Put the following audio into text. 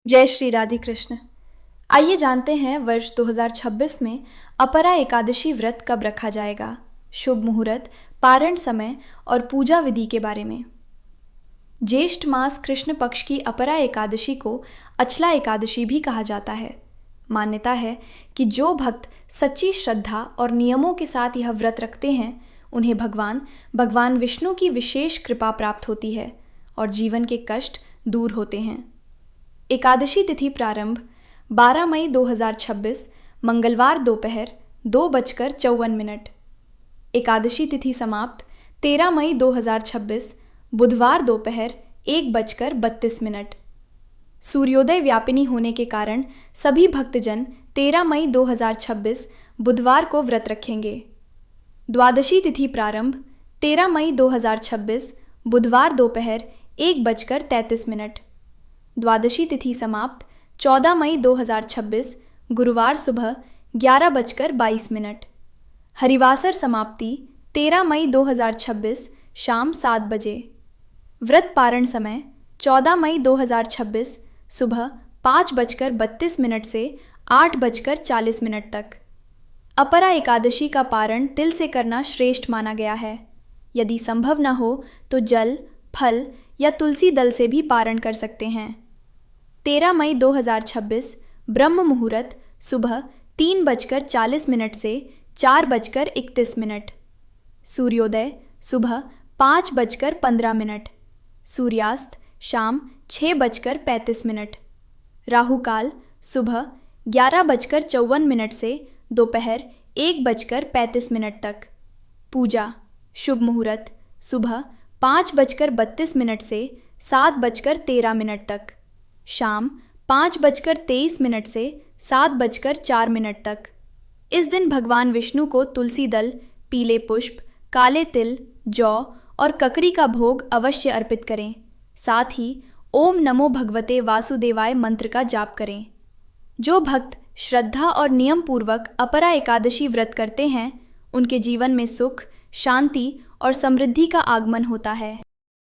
जय श्री राधे कृष्ण। आइए जानते हैं वर्ष 2026 में अपरा एकादशी व्रत कब रखा जाएगा, शुभ मुहूर्त, पारण समय और पूजा विधि के बारे में। ज्येष्ठ मास कृष्ण पक्ष की अपरा एकादशी को अचला एकादशी भी कहा जाता है। मान्यता है कि जो भक्त सच्ची श्रद्धा और नियमों के साथ यह व्रत रखते हैं उन्हें भगवान विष्णु की विशेष कृपा प्राप्त होती है और जीवन के कष्ट दूर होते हैं। एकादशी तिथि प्रारंभ 12 मई 2026 मंगलवार दोपहर 2:54। एकादशी तिथि समाप्त 13 मई 2026 बुधवार दोपहर 1:32। सूर्योदय व्यापिनी होने के कारण सभी भक्तजन 13 मई 2026 बुधवार को व्रत रखेंगे। द्वादशी तिथि प्रारंभ 13 मई 2026 बुधवार दोपहर 1:33। द्वादशी तिथि समाप्त 14 मई 2026 गुरुवार सुबह 11:22। हरिवासर समाप्ति 13 मई 2026 शाम 7 बजे। व्रत पारण समय 14 मई 2026 सुबह 5:32 से 8:40 तक। अपरा एकादशी का पारण तिल से करना श्रेष्ठ माना गया है। यदि संभव न हो तो जल, फल या तुलसी दल से भी पारण कर सकते हैं। 13 मई 2026 ब्रह्म मुहूर्त सुबह 3:40 से 4:31। सूर्योदय सुबह 5:15। सूर्यास्त शाम 6:35। राहु काल सुबह 11:54 से दोपहर 1:35 तक। पूजा शुभ मुहूर्त सुबह 5:32 से 7:13 तक। शाम 5:23 से 7:04 तक। इस दिन भगवान विष्णु को तुलसी दल, पीले पुष्प, काले तिल, जौ और ककड़ी का भोग अवश्य अर्पित करें। साथ ही ओम नमो भगवते वासुदेवाय मंत्र का जाप करें। जो भक्त श्रद्धा और नियम पूर्वक अपरा एकादशी व्रत करते हैं उनके जीवन में सुख, शांति और समृद्धि का आगमन होता है।